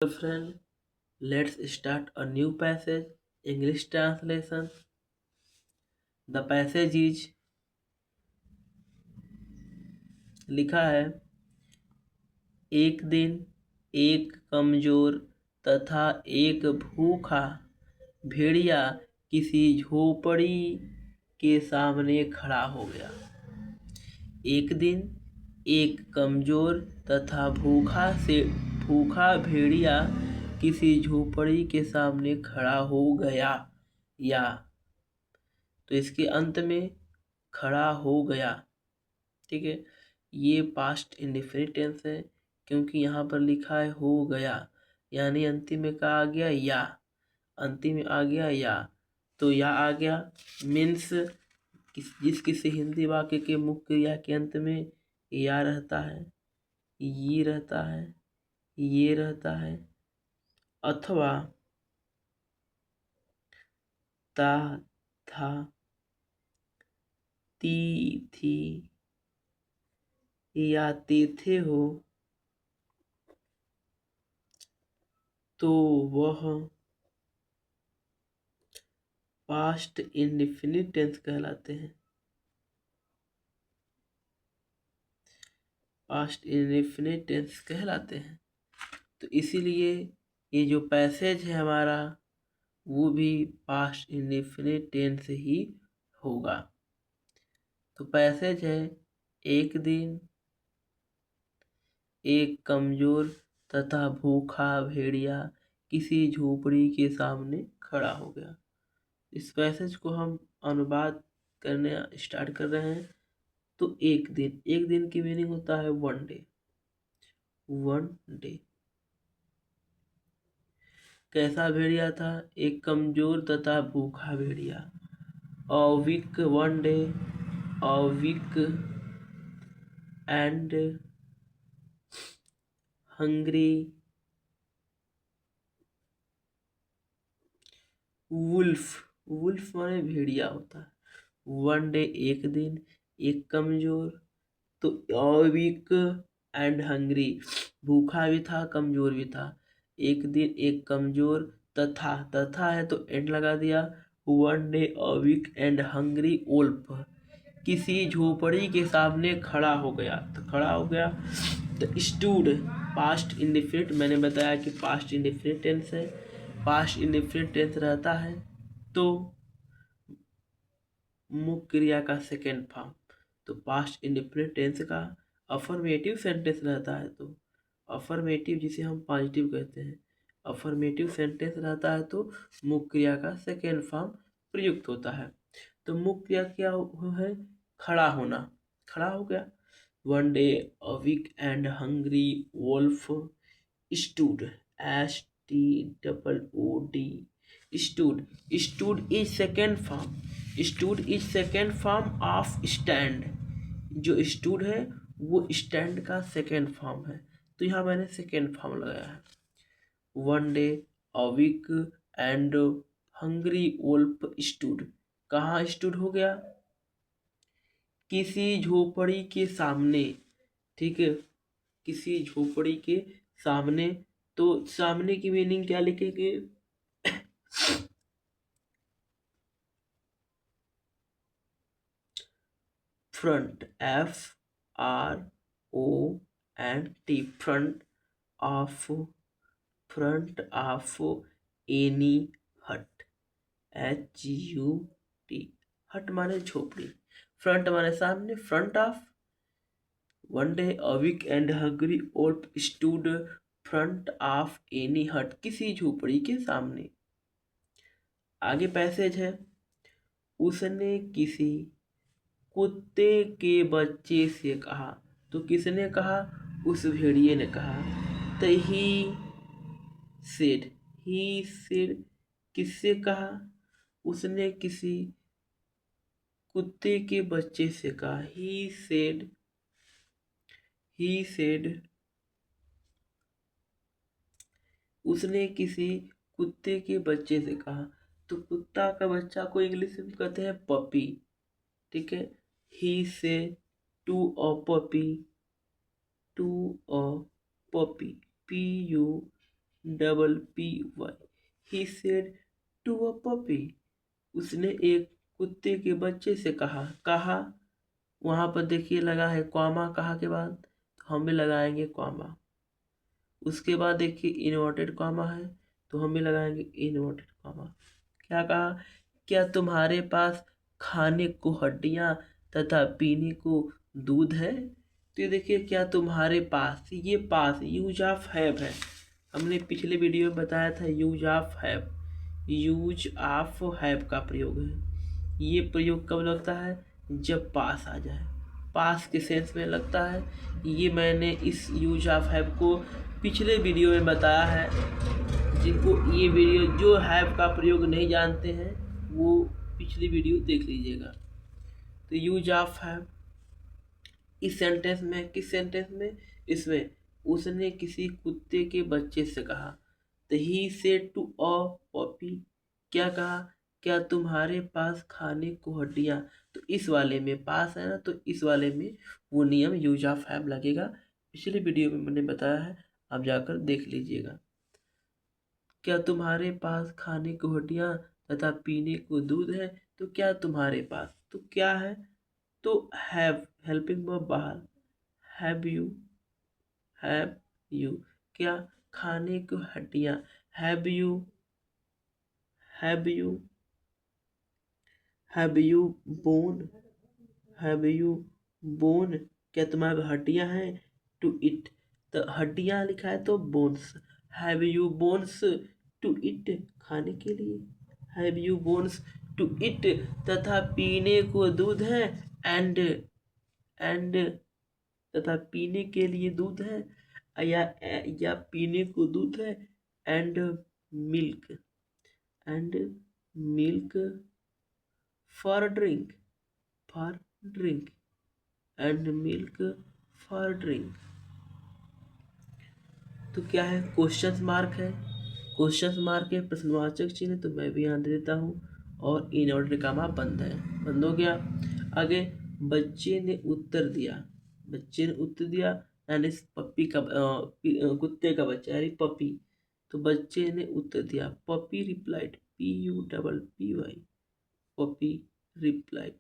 Friend, let's start a new passage. English translation. The passage is लिखा है। एक दिन एक कमजोर तथा एक भूखा भेड़िया किसी झोपड़ी के सामने खड़ा हो गया। एक दिन एक कमजोर तथा भूखा भेड़िया किसी झोपड़ी के सामने खड़ा हो गया। या तो इसके अंत में खड़ा हो गया। ठीक है, ये पास्ट इंडेफिनिट टेंस है क्योंकि यहाँ पर लिखा है हो गया, यानी अंतिम में क्या आ गया? या। अंतिम में आ गया या, तो या आ गया मीन्स जिस किसी हिंदी वाक्य के मुख्य क्रिया के अंत में या रहता है, ये रहता है, ये रहता है, अथवा ता, था, ती, थी या ते थे हो, तो वह पास्ट इंडेफिनिट टेंस कहलाते हैं। पास्ट इंडेफिनिट टेंस कहलाते हैं। तो इसीलिए ये जो पैसेज है हमारा वो भी पास्ट इंडेफिनिट टेंस ही होगा। तो पैसेज है, एक दिन एक कमजोर तथा भूखा भेड़िया किसी झोपड़ी के सामने खड़ा हो गया। इस पैसेज को हम अनुवाद करने स्टार्ट कर रहे हैं। तो एक दिन की मीनिंग होता है वन डे। वन डे कैसा भेड़िया था? एक कमजोर तथा भूखा भेड़िया। A weak one day, a weak and hungry wolf माने भेड़िया होता है। वन डे एक दिन, एक कमजोर, तो अ वीक एंड हंग्री भूखा भी था कमजोर भी था। एक दिन एक कमजोर तथा है तो एंड लगा दिया। One day a weak and hungry wolf किसी झोपड़ी के सामने खड़ा हो गया। तो खड़ा हो गया तो स्टूड पास्ट इंडेफिनिट, मैंने बताया कि पास्ट इंडेफिनिट टेंस है। पास्ट इंडेफिनिट टेंस रहता है तो मुख्य क्रिया का सेकेंड फॉर्म। तो पास्ट इंडेफिनिट टेंस का अफर्मेटिव सेंटेंस रहता है तो अफर्मेटिव, जिसे हम पॉजिटिव कहते हैं, अफर्मेटिव सेंटेंस रहता है तो मुख्य क्रिया का सेकेंड फॉर्म प्रयुक्त होता है। तो मुख्य क्रिया क्या है? खड़ा होना। खड़ा हो गया। One day a weak and hungry wolf stood, stood, stood is second form, stood is second form of stand। जो stood है वो stand का second form है, तो यहाँ मैंने second form लगाया है। One day a weak and hungry wolf stood, कहाँ stood हो गया? किसी झोपड़ी के सामने। ठीक है, किसी झोपड़ी के सामने। तो सामने की मीनिंग क्या लिखेंगे? Front, FRONT, front of any hut, HUT। Hut माने झोपड़ी, फ्रंट माने सामने, front of. One day a weak and hungry wolf stood front of any hut, किसी झोपड़ी के सामने। आगे पैसेज है, उसने किसी कुत्ते के बच्चे से कहा। तो किसने कहा? उस भेड़िए ने कहा। तो सेड ही सेड किससे कहा? उसने किसी कुत्ते के बच्चे से कहा। ही सेड उसने किसी कुत्ते के बच्चे से कहा। तो कुत्ता का बच्चा को इंग्लिश में कहते हैं पपी। ठीक है, he said to a puppy, to a puppy, PU double P Y. He said to a puppy, उसने एक कुत्ते के बच्चे से कहा। वहां पर देखिए लगा है कॉमा, कहा के बाद तो हम भी लगाएंगे कॉमा। उसके बाद देखिए इन्वर्टेड कॉमा है तो हम भी लगाएंगे इन्वर्टेड कॉमा। क्या कहा, क्या तुम्हारे पास खाने को हड्डियां तथा पीने को दूध है। तो ये देखिए क्या तुम्हारे पास, ये पास यूज ऑफ हैव है। हमने पिछले वीडियो में बताया था use of have, use of have का प्रयोग है। ये प्रयोग कब लगता है, जब पास आ जाए, पास के सेंस में लगता है। ये मैंने इस यूज ऑफ हैव को पिछले वीडियो में बताया है। जिनको ये वीडियो जो हैव का प्रयोग नहीं जानते हैं वो पिछली वीडियो देख लीजिएगा। तो यूज ऑफ हैव इस सेंटेंस में, किस सेंटेंस में, इसमें उसने किसी कुत्ते के बच्चे से कहा। तो he said to a puppy, क्या कहा, क्या तुम्हारे पास खाने को हड्डियां। तो इस वाले में पास है ना, तो इस वाले में वो नियम यूज ऑफ हैव लगेगा। पिछले वीडियो में मैंने बताया है, आप जाकर देख लीजिएगा। क्या तुम्हारे पास खाने को हड्डियां तथा पीने को दूध है। तो क्या तुम्हारे पास, तो क्या है, तो हैव हेल्पिंग वर्ब बाहर, हैव यू, हैव यू, क्या खाने को हड्डियां, have you, have you, have you bone, have you bone, क्या तुम्हारे हड्डियां हैं। टू इट, तो हड्डियां लिखा है तो bones, have you bones to eat, खाने के लिए, have you bones to eat, तथा पीने को दूध है, एंड एंड तथा पीने के लिए दूध है, या पीने को दूध है, and milk, and milk for drink, for drink, and milk for drink. तो क्या है, क्वेश्चन मार्क है, क्वेश्चन मार्क है, प्रश्नवाचक चिन्ह है, तो मैं भी यहाँ दे देता हूँ। और इन ऑर्डर कामा बंद है, बंद हो गया। आगे, बच्चे ने उत्तर दिया, बच्चे ने उत्तर दिया, यानी पप्पी का कुत्ते का बच्चा यानी पपी। तो बच्चे ने उत्तर दिया, puppy replied, PUPPY, puppy replied,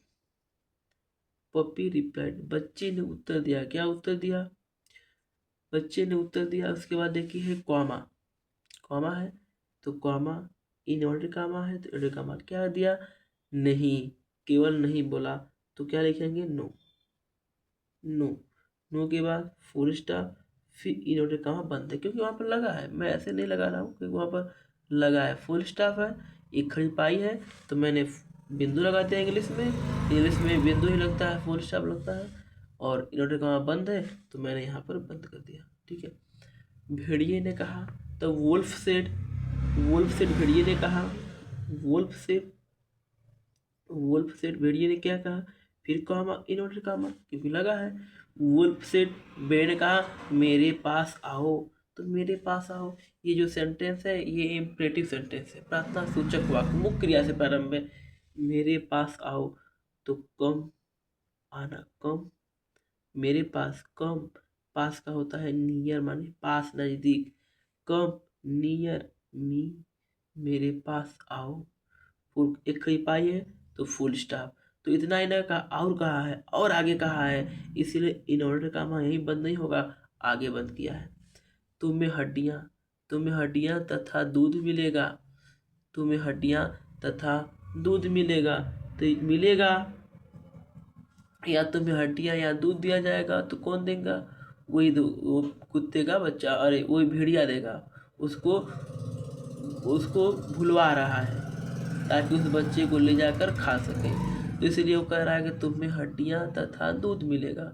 puppy replied, बच्चे ने उत्तर दिया। क्या उत्तर दिया, बच्चे ने उत्तर दिया। उसके बाद देखिए है कॉमा, कॉमा है तो कॉमा, इनवर्टेड कॉमा है तो इनवर्टेड कॉमा, क्या दिया, नहीं, केवल नहीं बोला, तो क्या लिखेंगे, नो, नो, नो के बाद फुल स्टॉप, फिर इनवर्टेड कॉमा बंद है क्योंकि वहाँ पर लगा है, मैं ऐसे नहीं लगा रहा हूँ क्योंकि वहाँ पर लगा है, फुल स्टॉप है, एक खड़ी पाई है तो मैंने बिंदु लगाते हैं इंग्लिश में, इंग्लिश में बिंदु ही लगता है, फुल स्टॉप लगता है, और इनवर्टेड कॉमा बंद है तो मैंने यहाँ पर बंद कर दिया। ठीक है, भेड़िए ने कहा, तो वुल्फ सेड, वुल्फ सेड भेड़िए ने कहा, वुल्फ सेड, वुल्फ सेड भेड़िए ने क्या कहा, फिर कॉमा इनवर्टेड कॉमा क्योंकि लगा है। वुल्फ सेड भेड़ ने कहा, मेरे पास आओ, तो मेरे पास आओ, ये जो सेंटेंस है ये इम्परेटिव सेंटेंस है, प्रार्थना सूचक वाक्य, मुख्य क्रिया से प्रारंभ है। मेरे पास आओ, तो कम, आना, कम, मेरे पास, कम, पास का होता है नियर, माने पास, नजदीक, कम नियर मी, मेरे पास आओ, एक खड़ी पाई है तो फुल स्टॉप। तो इतना ही ना कहा, और कहा है, और आगे कहा है, इसीलिए इन ऑर्डर का मान यहीं बंद नहीं होगा, आगे बंद किया है। तुम्हें हड्डियां, तुम्हें हड्डियां तथा दूध मिलेगा, तुम्हें हड्डियां तथा दूध मिलेगा, तो मिलेगा, या तुम्हें हड्डियां या दूध दिया जाएगा तो कौन देगा, वही वो कुत्ते का बच्चा, अरे वही भेड़िया देगा, उसको उसको भुलवा रहा है ताकि उस बच्चे को ले जाकर खा सके। तो इसलिए वो कह रहा है कि तुम्हें हड्डियां तथा दूध मिलेगा,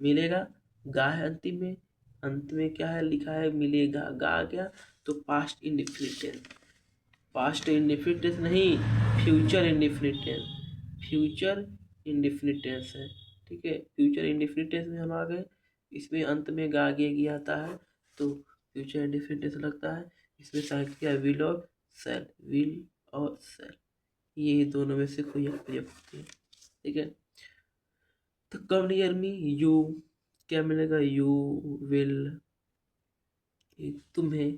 मिलेगा, गा है अंतिम में, अंत में क्या है लिखा है, मिलेगा, गा आ गया तो past indefinite tense, past indefinite tense नहीं, future indefinite tense, future indefinite tense है। ठीक है, फ्यूचर इंडेफिनिट टेंस में हम आ गए, इसमें अंत में गा गे आता है तो फ्यूचर इंडेफिनिट टेंस लगता है। इसमें सहायक क्या, विल और सेल, विल और सेल, ये दोनों में से कोई एक प्रयोग होती है। ठीक है, तो कम नियर मी, यू, क्या मिलेगा, यू विल, तुम्हें,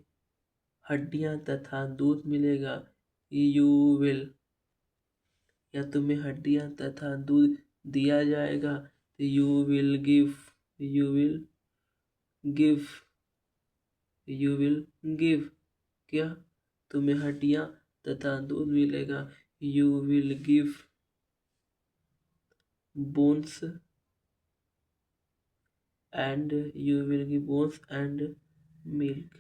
हड्डियां तथा दूध मिलेगा, यू विल। या तुम्हें हड्डियां तथा दूध दिया जाएगा, you will give. You will give. You will give. क्या? तुम्हें हड्डियां तथा दूध मिलेगा, you will give bones and you will give bones and milk.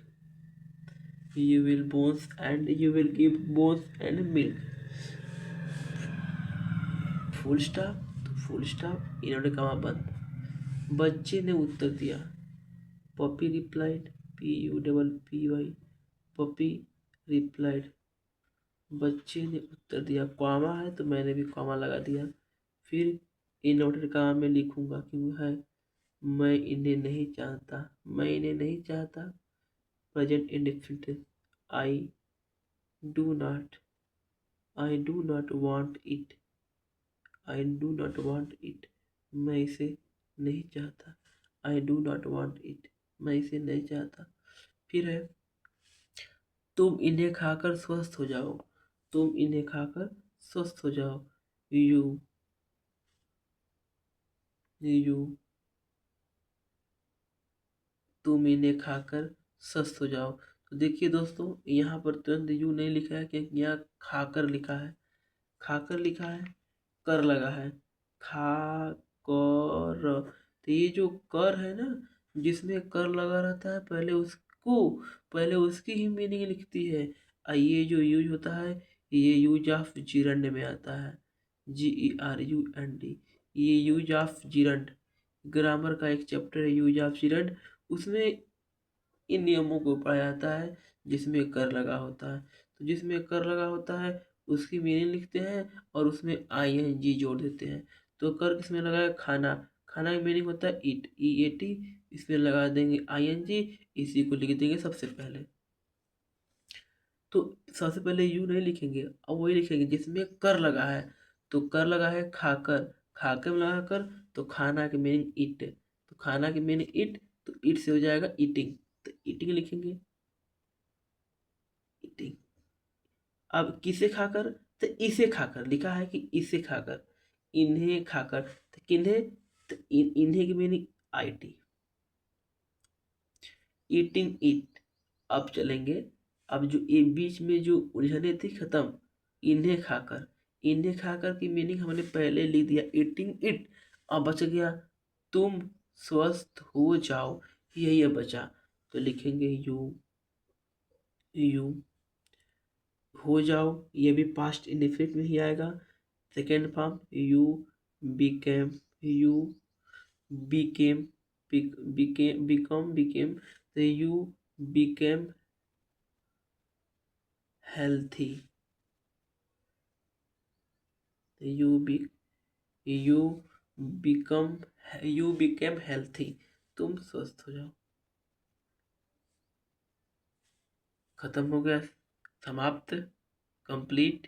You will bones and you will give bones and milk. Full stop. तो full stop, इन्होंने कहा बंद। बच्चे ने उत्तर दिया, puppy replied, PUPPY, puppy replied. बच्चे ने उत्तर दिया, कॉमा है तो मैंने भी कॉमा लगा दिया। फिर इन्वर्टेड कॉमा में लिखूंगा क्यों है, मैं इन्हें नहीं चाहता। मैं इन्हें नहीं चाहता। Present indefinite, I do not. I do not want it. I do not want it. मैं इसे नहीं चाहता। I do not want it. मैं इसे नहीं चाहता। फिर है, तुम इन्हें खाकर स्वस्थ हो जाओ। तुम इन्हें खाकर स्वस्थ हो जाओ, यू यू। तुम इन्हें खाकर स्वस्थ हो जाओ। तो देखिए दोस्तों, यहाँ पर तुरंत यू नहीं लिखा है क्योंकि यहाँ खाकर लिखा है। खाकर लिखा है, कर लगा है, खा कर। तो ये जो कर है ना, जिसमें कर लगा रहता है, पहले उसकी ही मीनिंग लिखती है। ये जो यूज होता है, ये यूज ऑफ जिरंड में आता है, GERUND। ये यूज ऑफ जिरंड, ग्रामर का एक चैप्टर है यूज ऑफ जिरंड। उसमें इन नियमों को पढ़ा जाता है जिसमें कर लगा होता है। तो जिसमें कर लगा होता है उसकी मीनिंग लिखते हैं और उसमें ING जोड़ देते हैं। तो कर किसमें लगा है, खाना। खाना का मीनिंग होता है ईट, EAT। इसमें लगा देंगे ING, इसी को लिख देंगे सबसे पहले। तो सबसे पहले यू नहीं लिखेंगे, अब वही लिखेंगे जिसमें कर लगा है। तो कर लगा है खाकर, खाकर में लगा कर, तो खाना की मीनिंग ईट। तो खाना की मीनिंग ईट, तो ईट से हो जाएगा ईटिंग। तो ईटिंग लिखेंगे, ईटिंग। अब किसे खाकर, तो इसे खाकर लिखा है कि इसे खाकर, इन्हें खाकर, तो किन्हें, तो इन्हें की मीनिंग IT, ईटिंग ईट। अब चलेंगे, अब जो ये बीच में जो उलझने थी खत्म, इन्हें खाकर। इन्हें खाकर की मीनिंग हमने पहले लिख दिया, ईटिंग इट। अब बच गया, तुम स्वस्थ हो जाओ, यही अब बचा। तो लिखेंगे यू यू हो जाओ, ये भी पास्ट इंडेफिनिट में ही आएगा। Second form, you became, you became, became, तो you became healthy. You be you become you became healthy, तुम स्वस्थ हो जाओ। खत्म हो गया, समाप्त, कंप्लीट।